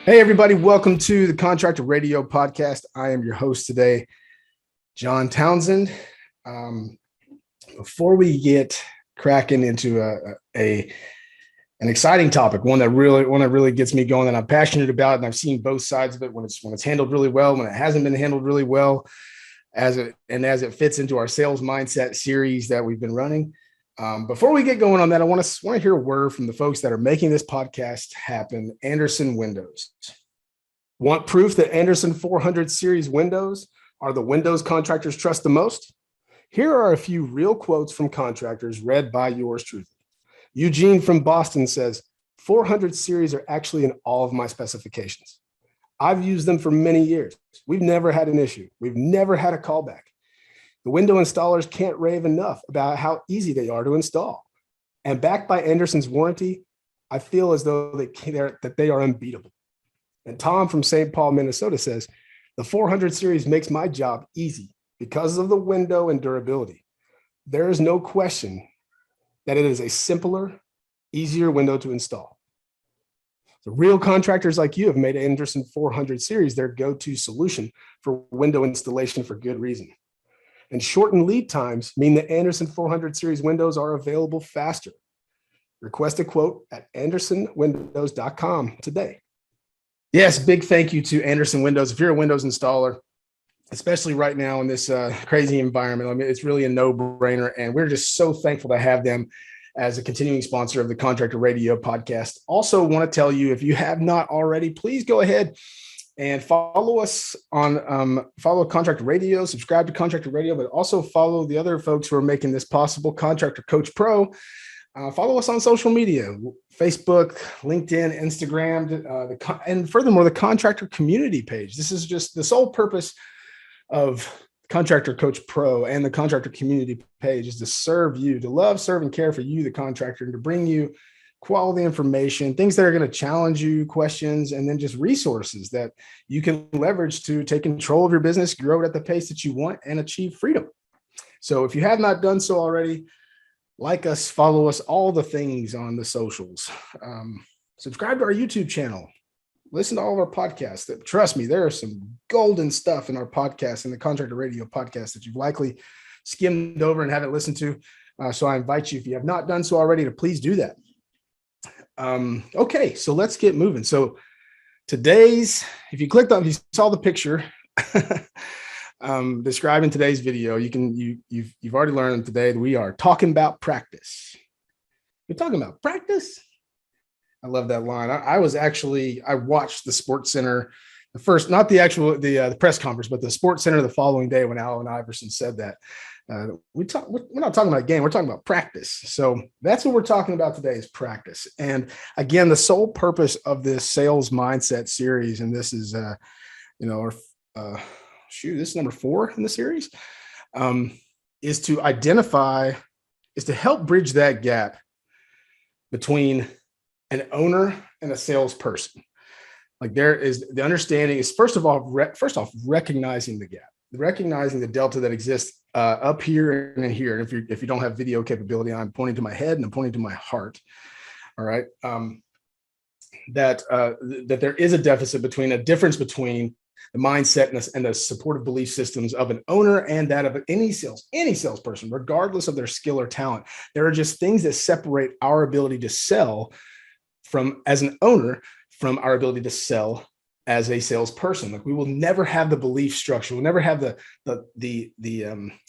Hey, everybody. Welcome to the Contractor Radio Podcast. I am your host today, John Townsend. Before we get cracking into an exciting topic, one that really gets me going, that I'm passionate about, and I've seen both sides of it when it's handled really well, when it hasn't been handled really well, as it fits into our sales mindset series that we've been running. Before we get going on that, I want to hear a word from the folks that are making this podcast happen. Andersen Windows. Want proof that Andersen 400 series windows are the windows contractors trust the most? Here are a few real quotes from contractors read by yours truly. Eugene from Boston says, 400 series are actually in all of my specifications. I've used them for many years. We've never had an issue. We've never had a callback. The window installers can't rave enough about how easy they are to install. And backed by Andersen's warranty, I feel as though they are unbeatable. And Tom from St. Paul, Minnesota says, the 400 series makes my job easy because of the window and durability. There is no question that it is a simpler, easier window to install. The real contractors like you have made Andersen 400 series their go-to solution for window installation for good reason. And shortened lead times mean that Andersen 400 series windows are available faster. Request a quote at andersenwindows.com today. Yes, big thank you to Andersen Windows. If you're a Windows installer, especially right now in this crazy environment, I mean, it's really a no-brainer, and we're just so thankful to have them as a continuing sponsor of the Contractor Radio podcast. Also want to tell you, if you have not already, please go ahead and follow us on follow Contractor Radio, subscribe to Contractor Radio, but also follow the other folks who are making this possible, Contractor Coach Pro. Follow us on social media, Facebook, LinkedIn, Instagram, and furthermore, the Contractor Community page. This is just the sole purpose of Contractor Coach Pro and the Contractor Community page is to serve you, to love, serve, and care for you, the contractor, and to bring you quality information, things that are going to challenge you, questions, and then just resources that you can leverage to take control of your business, grow it at the pace that you want, and achieve freedom. So if you have not done so already, like us, follow us, all the things on the socials. Subscribe to our YouTube channel. Listen to all of our podcasts. Trust me, there is some golden stuff in our podcast, in the Contractor Radio podcast, that you've likely skimmed over and haven't listened to. So I invite you, if you have not done so already, to please do that. Okay, so let's get moving. So if you saw the picture describing today's video, you've already learned today that we are talking about practice. We're talking about practice. I love that line. I watched the Sports Center, not the press conference, but the Sports Center the following day when Allen Iverson said that. We're not talking about a game. We're talking about practice. So that's what we're talking about today, is practice. And again, the sole purpose of this sales mindset series, and this is, this is number 4 in the series, is to help bridge that gap between an owner and a salesperson. Like, there is the understanding is first off recognizing the gap, recognizing the delta that exists up here and in here. And if you don't have video capability, I'm pointing to my head and I'm pointing to my heart. All right, that there is a difference between the mindset and the supportive belief systems of an owner and that of any salesperson, regardless of their skill or talent. There are just things that separate our ability to sell as an owner from our ability to sell as a salesperson. Like, we will never have the belief structure. We'll never have the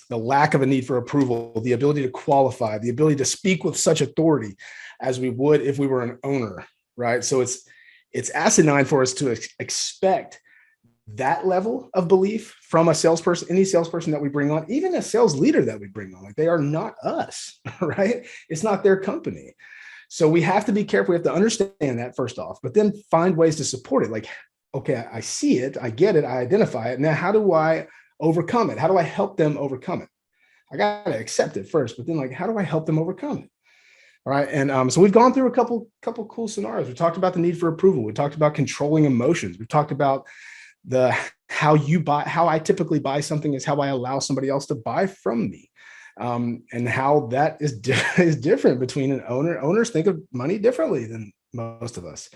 lack of a need for approval, the ability to qualify, the ability to speak with such authority as we would if we were an owner, right? So it's asinine for us to expect that level of belief from a salesperson, any salesperson that we bring on, even a sales leader that we bring on. Like, they are not us, right? It's not their company. So we have to be careful. We have to understand that first off, but then find ways to support it. Like, okay, I see it, I get it, I identify it. Now, how do I overcome it? How do I help them overcome it? I got to accept it first, but then, like, how do I help them overcome it? All right. And so we've gone through a couple cool scenarios. We talked about the need for approval. We talked about controlling emotions. We talked about how I typically buy something is how I allow somebody else to buy from me. And how that is different between an owner. Owners think of money differently than most of us.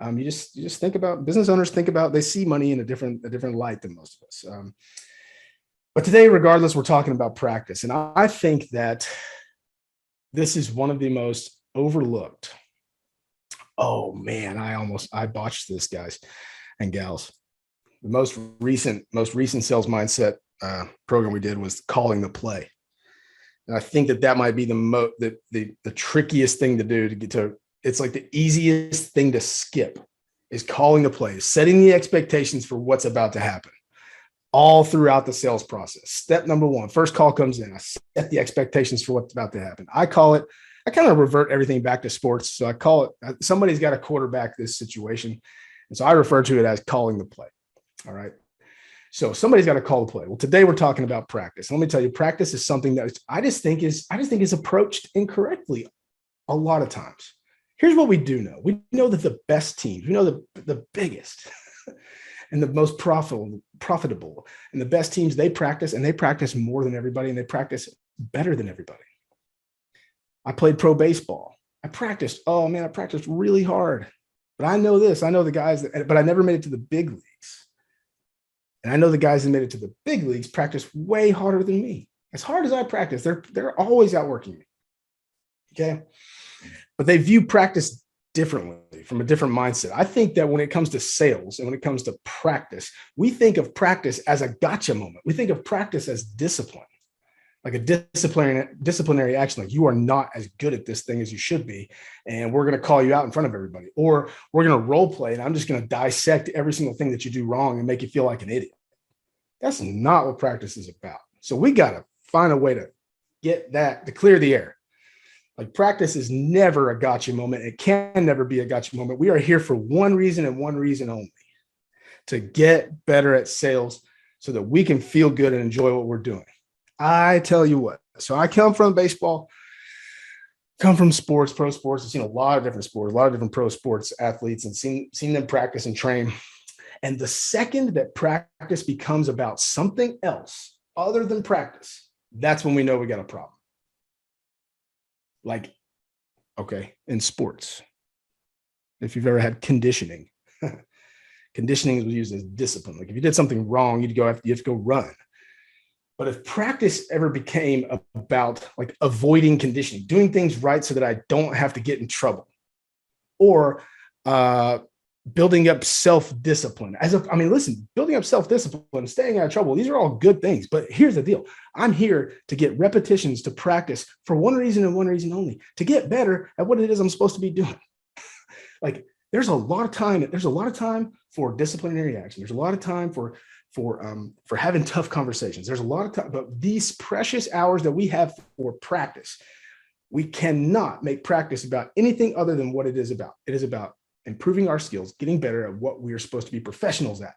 You just think about business owners they see money in a different light than most of us. But today, regardless, we're talking about practice. And I think that this is one of the most overlooked. Oh man, I botched this, guys and gals. The most recent sales mindset program we did was calling the play. And I think that might be the trickiest thing to do to get to. It's like the easiest thing to skip is calling the plays, setting the expectations for what's about to happen all throughout the sales process. Step number one, first call comes in. I set the expectations for what's about to happen. I kind of revert everything back to sports. So I call it, somebody's got to quarterback this situation. And so I refer to it as calling the play. All right. So somebody's got to call the play. Well, today we're talking about practice. Let me tell you, practice is something that I just think is approached incorrectly a lot of times. Here's what we do know. We know that the best teams, we know the biggest and the most profitable and the best teams, they practice more than everybody, and they practice better than everybody. I played pro baseball. I practiced really hard. But I know this. I know the guys but I never made it to the big leagues. And I know the guys that made it to the big leagues practice way harder than me. As hard as I practice, they're always outworking me. Okay. But they view practice differently, from a different mindset. I think that when it comes to sales and when it comes to practice, we think of practice as a gotcha moment. We think of practice as discipline, like a disciplinary action. Like, you are not as good at this thing as you should be, and we're going to call you out in front of everybody, or we're going to role play and I'm just going to dissect every single thing that you do wrong and make you feel like an idiot. That's not what practice is about. So we got to find a way to to clear the air. Like, practice is never a gotcha moment. It can never be a gotcha moment. We are here for one reason and one reason only: to get better at sales so that we can feel good and enjoy what we're doing. I tell you what. So I come from baseball, come from sports, pro sports. I've seen a lot of different sports, a lot of different pro sports athletes, and seen them practice and train. And the second that practice becomes about something else other than practice, that's when we know we got a problem. Like, okay, in sports, if you've ever had conditioning, conditioning is used as discipline. Like, if you did something wrong, you have to go run. But if practice ever became about like avoiding conditioning, doing things right so that I don't have to get in trouble, or building up self-discipline. Building up self-discipline, staying out of trouble, these are all good things. But here's the deal. I'm here to get repetitions, to practice for one reason and one reason only: to get better at what it is I'm supposed to be doing. Like, there's a lot of time for disciplinary action. There's a lot of time for having tough conversations. There's a lot of time, but these precious hours that we have for practice, we cannot make practice about anything other than what it is about. It is about improving our skills, getting better at what we are supposed to be professionals at.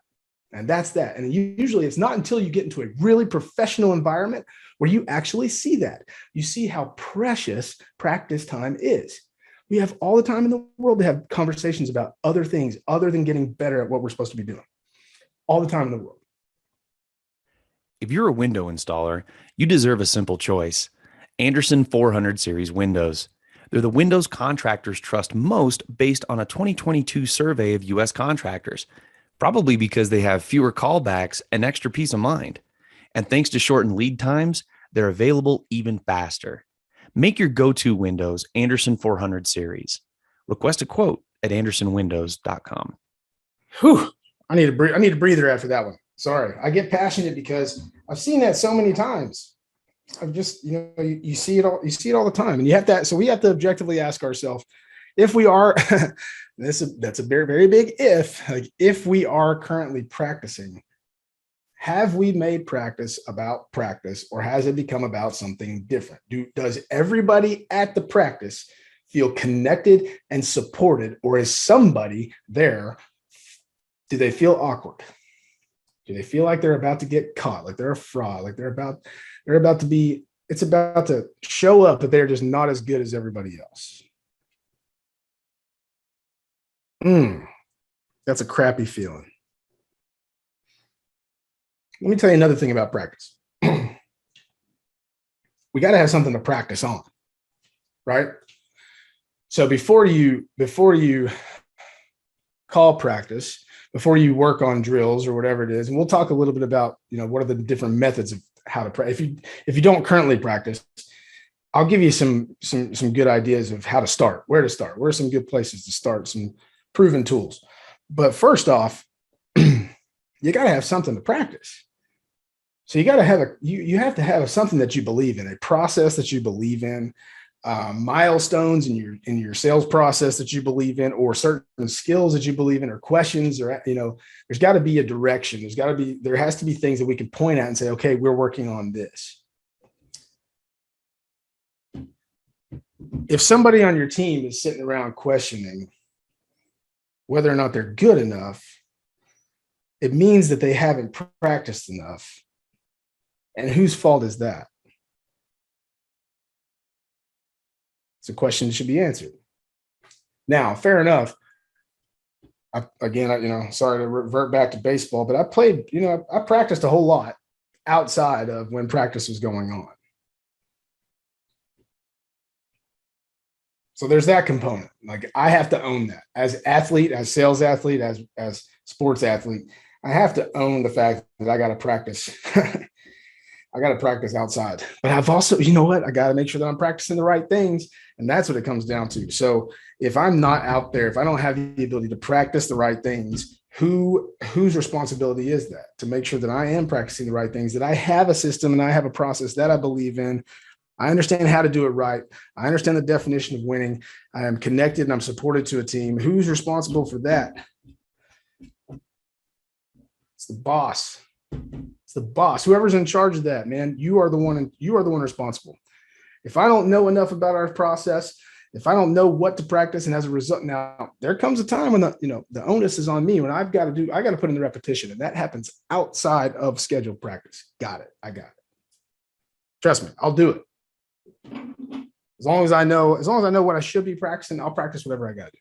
And that's that. And usually it's not until you get into a really professional environment where you actually see that. You see how precious practice time is. We have all the time in the world to have conversations about other things other than getting better at what we're supposed to be doing. All the time in the world. If you're a window installer, you deserve a simple choice: Anderson 400 series windows. They're the windows contractors trust most based on a 2022 survey of U.S. contractors, probably because they have fewer callbacks and extra peace of mind. And thanks to shortened lead times, they're available even faster. Make your go-to windows Anderson 400 series. Request a quote at andersonwindows.com. Whew. I need a breather after that one. Sorry. I get passionate because I've seen that so many times. I've just, you see it all the time, and you have to, so we have to objectively ask ourselves if we are, that's a very, very big if we are currently practicing, have we made practice about practice, or has it become about something different? Does everybody at the practice feel connected and supported, or is somebody there? Do they feel awkward? Do they feel like they're about to get caught, like they're a fraud, like they're about to be, it's about to show up, but they're just not as good as everybody else? That's a crappy feeling. Let me tell you another thing about practice. We got to have something to practice on, right? So before you call practice before you work on drills or whatever it is. And we'll talk a little bit about, what are the different methods of how to practice. If you don't currently practice, I'll give you some good ideas of how to start, where to start, where are some good places to start, some proven tools. But first off, you got to have something to practice. So you got to have you have to have something that you believe in, a process that you believe in, milestones in your sales process that you believe in, or certain skills that you believe in, or questions, or there's got to be a direction. There has to be things that we can point at and say, okay, we're working on this. If somebody on your team is sitting around questioning whether or not they're good enough, it means that they haven't practiced enough. And whose fault is that? It's a question that should be answered. Now, fair enough. Sorry to revert back to baseball, but I played, I practiced a whole lot outside of when practice was going on. So there's that component. Like, I have to own that as athlete, as sales athlete, as sports athlete. I have to own the fact that I got to practice. I got to practice outside, but I've also, I got to make sure that I'm practicing the right things. And that's what it comes down to. So if I'm not out there, if I don't have the ability to practice the right things, whose responsibility is that to make sure that I am practicing the right things, that I have a system and I have a process that I believe in. I understand how to do it right. I understand the definition of winning. I am connected and I'm supported to a team. Who's responsible for that? It's the boss. It's the boss. Whoever's in charge of that, man, you are the one responsible. If I don't know enough about our process, if I don't know what to practice, and as a result, now there comes a time when the onus is on me, when I got to put in the repetition, and that happens outside of scheduled practice. Got it. I got it. Trust me, I'll do it. As long as I know what I should be practicing, I'll practice whatever I got to do.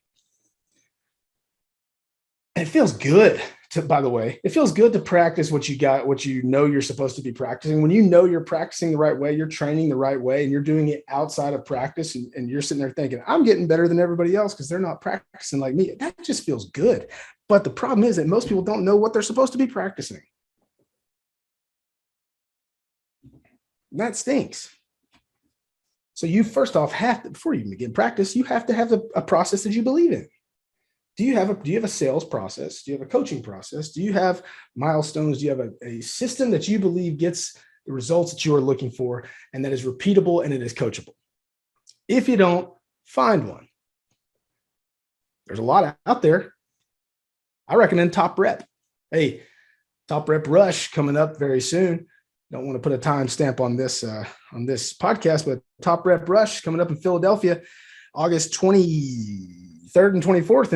And it feels good by the way, it feels good to practice what you're supposed to be practicing. When you're practicing the right way, you're training the right way, and you're doing it outside of practice, and you're sitting there thinking, I'm getting better than everybody else because they're not practicing like me. That just feels good. But the problem is that most people don't know what they're supposed to be practicing. And that stinks. So you first off before you begin practice, you have to have a process that you believe in. Do you have a sales process? Do you have a coaching process? Do you have milestones? Do you have a system that you believe gets the results that you are looking for and that is repeatable and it is coachable? If you don't, find one. There's a lot out there. I recommend Top Rep. Hey, Top Rep Rush coming up very soon. Don't want to put a time stamp on this podcast, but Top Rep Rush coming up in Philadelphia, August 23rd and 24th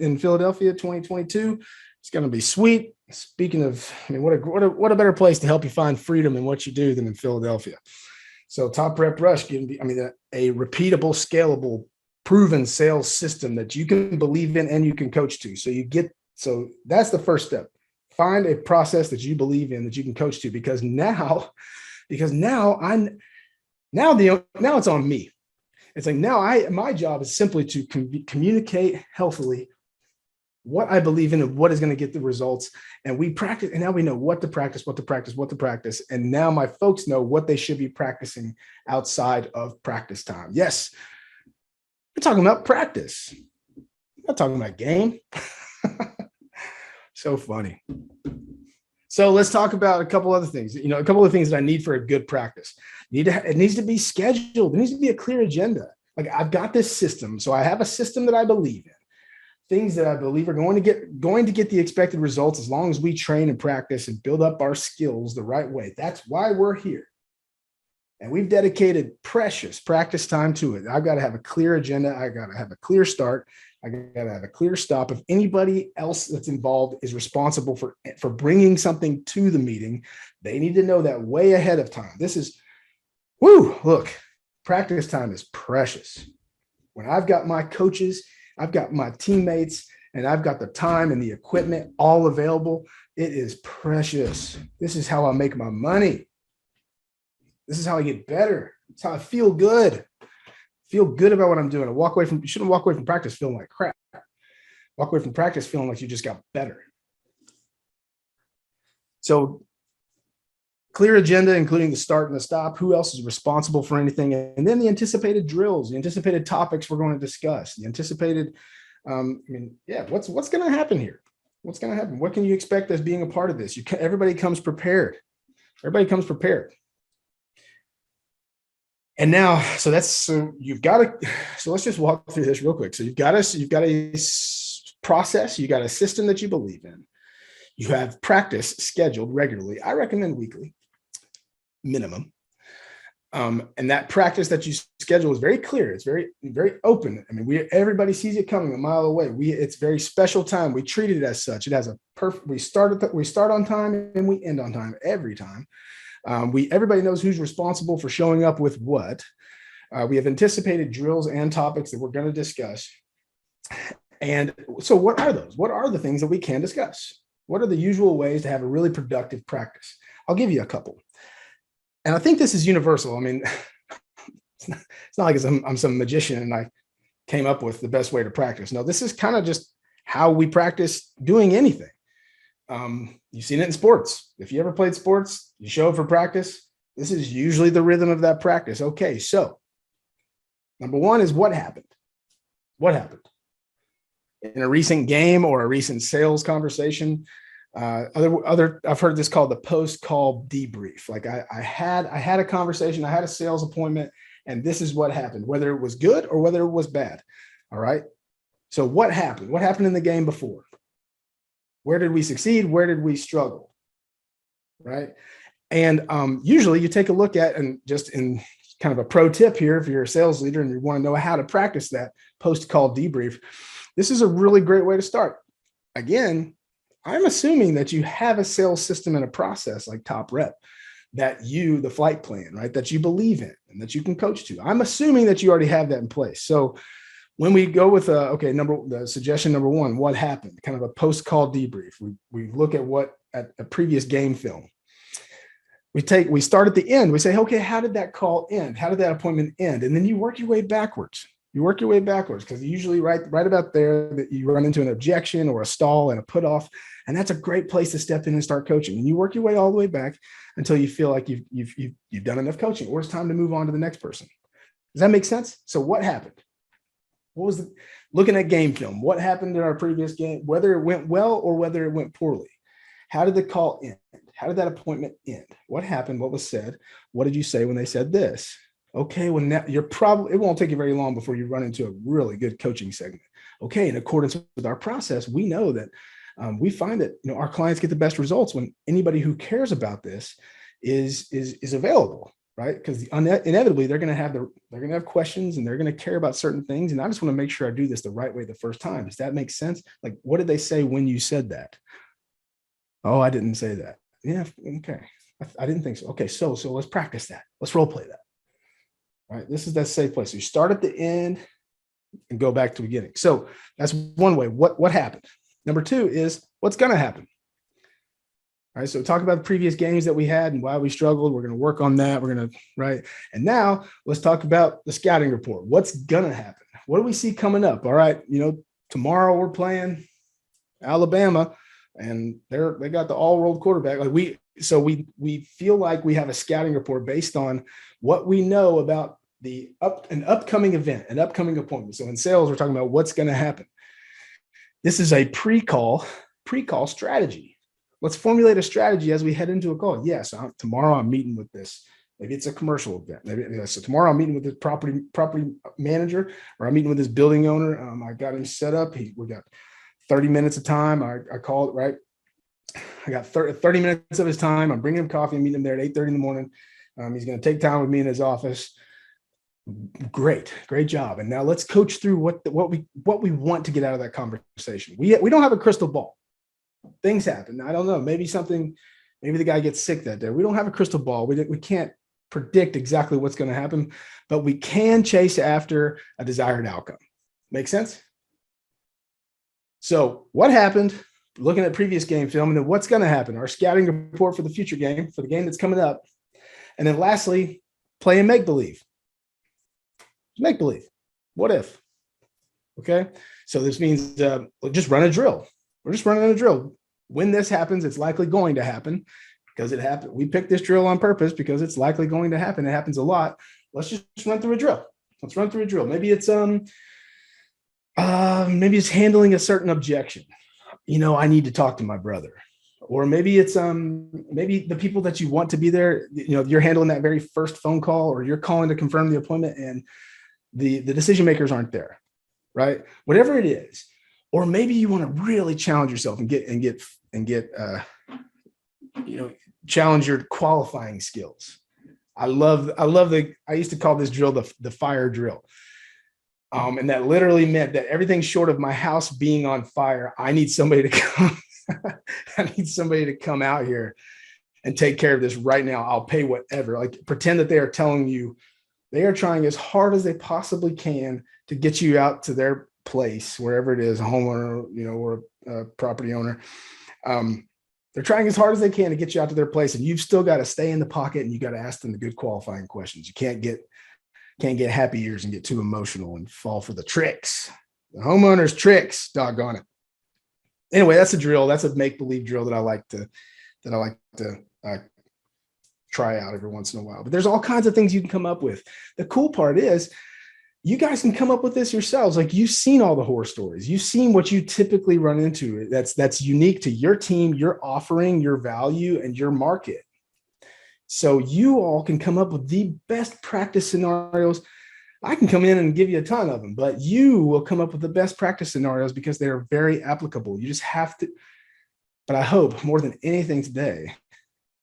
in Philadelphia, 2022. It's going to be sweet. Speaking of, what a better place to help you find freedom in what you do than in Philadelphia. So Top Rep Rush, a repeatable, scalable, proven sales system that you can believe in and you can coach to. So that's the first step. Find a process that you believe in that you can coach to, because now it's on me. It's like my job is simply to communicate healthily what I believe in and what is going to get the results. And we practice, and now we know what to practice. And now my folks know what they should be practicing outside of practice time. Yes, we're talking about practice. We're not talking about game. So funny. So let's talk about a couple other things. A couple of things that I need for a good practice. It needs to be scheduled. There needs to be a clear agenda. Like, I've got this system, so I have a system that I believe in. Things that I believe are going to get the expected results as long as we train and practice and build up our skills the right way. That's why we're here. And we've dedicated precious practice time to it. I've got to have a clear agenda. I got to have a clear start. I got to have a clear stop. If anybody else that's involved is responsible for bringing something to the meeting, they need to know that way ahead of time. Look, practice time is precious. When I've got my coaches, I've got my teammates, and I've got the time and the equipment all available, it is precious. This is how I make my money. This is how I get better. It's how I feel good. Feel good about what I'm doing. You shouldn't walk away from practice feeling like crap. Walk away from practice feeling like you just got better. So clear agenda, including the start and the stop, who else is responsible for anything, and then the anticipated drills, the anticipated topics we're going to discuss, the anticipated, what's going to happen here? What's going to happen? What can you expect as being a part of this? Everybody comes prepared. Everybody comes prepared. And now, so let's just walk through this real quick. So you've got a process, you got a system that you believe in. You have practice scheduled regularly. I recommend weekly minimum. And that practice that you schedule is very clear. It's very, very open. I mean, everybody sees it coming a mile away. It's very special time. We treat it as such. It has a perfect, we start on time and we end on time every time. Everybody knows who's responsible for showing up with what. We have anticipated drills and topics that we're going to discuss. And so what are those? What are the things that we can discuss? What are the usual ways to have a really productive practice? I'll give you a couple. And I think this is universal. I mean, it's not like I'm some magician and I came up with the best way to practice. No, this is kind of just how we practice doing anything. You've seen it in sports. If you ever played sports, you show up for practice. This is usually the rhythm of that practice. Okay, so number one is what happened? What happened? In a recent game or a recent sales conversation, I've heard this called the post-call debrief. Like I had a conversation, I had a sales appointment, and this is what happened, whether it was good or whether it was bad. All right. So what happened? What happened in the game before? Where did we succeed? Where did we struggle? Right. And usually you take a look at, and just in kind of a pro tip here, if you're a sales leader and you want to know how to practice that post-call debrief, this is a really great way to start. Again, I'm assuming that you have a sales system and a process like Top Rep, the flight plan, right, that you believe in and that you can coach to. I'm assuming that you already have that in place. So when we go with the suggestion number one, what happened? Kind of a post-call debrief. We look at a previous game film. We start at the end. We say, okay, how did that call end? How did that appointment end? And then you work your way backwards. Because usually right about there that you run into an objection or a stall and a put off, and that's a great place to step in and start coaching. And you work your way all the way back until you feel like you've done enough coaching, or it's time to move on to the next person. Does that make sense? So what happened? Looking at game film? What happened in our previous game? Whether it went well or whether it went poorly. How did the call end? How did that appointment end? What happened? What was said? What did you say when they said this? Okay, well, now it won't take you very long before you run into a really good coaching segment. Okay, in accordance with our process, we know that we find that our clients get the best results when anybody who cares about this is available, right? Because inevitably they're going to have questions and they're going to care about certain things. And I just want to make sure I do this the right way the first time. Does that make sense? Like, what did they say when you said that? Oh, I didn't say that. Yeah, okay, I didn't think so. Okay, so let's practice that. Let's role play that. All right, this is that safe place. So you start at the end and go back to the beginning. So that's one way. What happened? Number two is what's going to happen. All right, so talk about the previous games that we had and why we struggled. We're going to work on that. We're going to, right? And now let's talk about the scouting report. What's going to happen? What do we see coming up? All right, tomorrow we're playing Alabama, and they got the all-world quarterback. Like we feel like we have a scouting report based on what we know about an upcoming event, an upcoming appointment. So in sales, we're talking about what's going to happen. This is a pre-call strategy. Let's formulate a strategy as we head into a call. Yes, tomorrow I'm meeting with this. Maybe it's a commercial event. So tomorrow I'm meeting with this property manager, or I'm meeting with this building owner. I got him set up. We got 30 minutes of time. I call it, right? I got 30 minutes of his time. I'm bringing him coffee and meeting him there at 8:30 in the morning. He's going to take time with me in his office. Great job. And now let's coach through what we want to get out of that conversation. We don't have a crystal ball. Things happen. I don't know. Maybe the guy gets sick that day. We don't have a crystal ball. We can't predict exactly what's going to happen, but we can chase after a desired outcome. Make sense? So what happened? Looking at previous game film, and then what's going to happen? Our scouting report for the future game, for the game that's coming up. And then lastly, play and make believe. Make believe. What if? Okay. So this means just run a drill. We're just running a drill. When this happens, it's likely going to happen because it happened. We picked this drill on purpose because it's likely going to happen. It happens a lot. Let's just run through a drill. Let's run through a drill. Maybe it's handling a certain objection. I need to talk to my brother. Or maybe it's maybe the people that you want to be there, you're handling that very first phone call, or you're calling to confirm the appointment and the decision makers aren't there, right? Whatever it is. Or maybe you want to really challenge yourself and challenge your qualifying skills. I used to call this drill the fire drill. And that literally meant that everything short of my house being on fire, I need somebody to come. I need somebody to come out here and take care of this right now. I'll pay whatever. Like, pretend that they are telling you they are trying as hard as they possibly can to get you out to their place, wherever it is, a homeowner, or a property owner. They're trying as hard as they can to get you out to their place, and you've still got to stay in the pocket and you got to ask them the good qualifying questions. You can't get happy ears and get too emotional and fall for the tricks, the homeowner's tricks, doggone it. Anyway, that's a drill. That's a make-believe drill that I like to try out every once in a while. But there's all kinds of things you can come up with. The cool part is you guys can come up with this yourselves. Like, you've seen all the horror stories. You've seen what you typically run into. That's unique to your team, your offering, your value, and your market. So you all can come up with the best practice scenarios. I can come in and give you a ton of them, but you will come up with the best practice scenarios because they are very applicable. You just have to, but I hope more than anything today,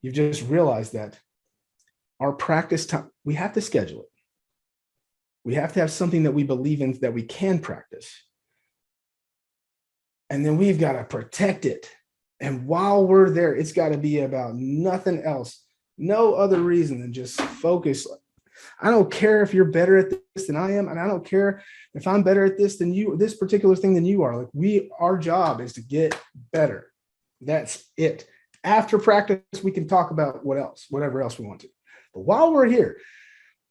you've just realized that our practice time, we have to schedule it. We have to have something that we believe in, that we can practice. And then we've got to protect it. And while we're there, it's got to be about nothing else. No other reason than just focus. I don't care if you're better at this than I am, and I don't care if I'm better at this than you, this particular thing than you are. Like, our job is to get better. That's it. After practice, we can talk about whatever else we want to. But while we're here,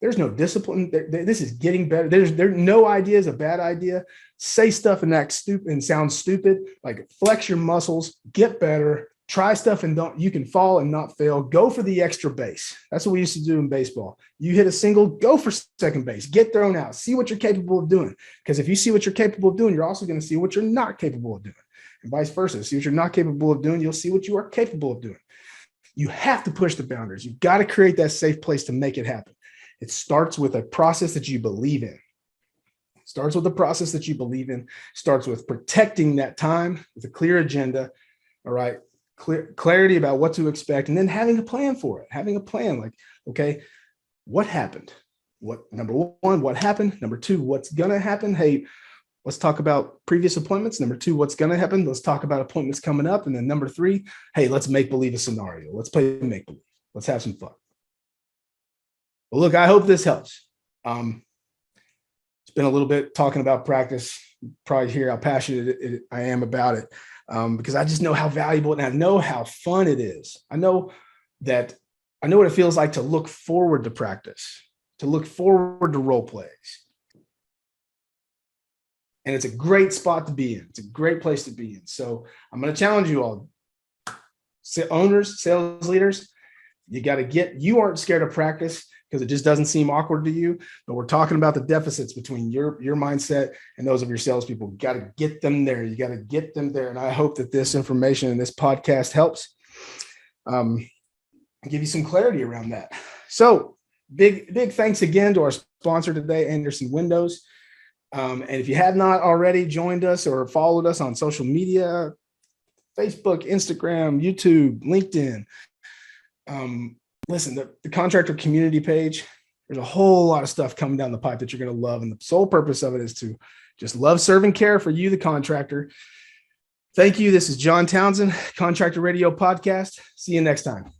there's no discipline. This is getting better. There's no idea is a bad idea. Say stuff and act stupid and sound stupid. Like, flex your muscles, get better, try stuff and you can fall and not fail. Go for the extra base. That's what we used to do in baseball. You hit a single, go for second base, get thrown out, see what you're capable of doing. Because if you see what you're capable of doing, you're also going to see what you're not capable of doing, and vice versa. See what you're not capable of doing, you'll see what you are capable of doing. You have to push the boundaries. You've got to create that safe place to make it happen. It starts with a process that you believe in. Starts with protecting that time with a clear agenda. All right. Clarity about what to expect, and then having a plan for it. Having a plan, like, okay, what happened? Number one, what happened? Number two, what's going to happen? Hey, let's talk about previous appointments. Number two, what's going to happen? Let's talk about appointments coming up. And then number three, hey, let's make believe a scenario. Let's play make believe. Let's have some fun. Well, look, I hope this helps. It's been a little bit talking about practice. You probably hear how passionate I am about it, because I just know how valuable and I know how fun it is. I know what it feels like to look forward to practice, to look forward to role plays. And it's a great spot to be in. It's a great place to be in. So I'm going to challenge you all, owners, sales leaders. You aren't scared of practice because it just doesn't seem awkward to you. But we're talking about the deficits between your mindset and those of your salespeople. You got to get them there. You got to get them there. And I hope that this information and this podcast helps give you some clarity around that. So big thanks again to our sponsor today, Anderson Windows. And if you have not already joined us or followed us on social media, Facebook, Instagram, YouTube, LinkedIn, listen, the contractor community page, there's a whole lot of stuff coming down the pipe that you're going to love. And the sole purpose of it is to just love, serve, and care for you, the contractor. Thank you. This is John Townsend, Contractor Radio Podcast. See you next time.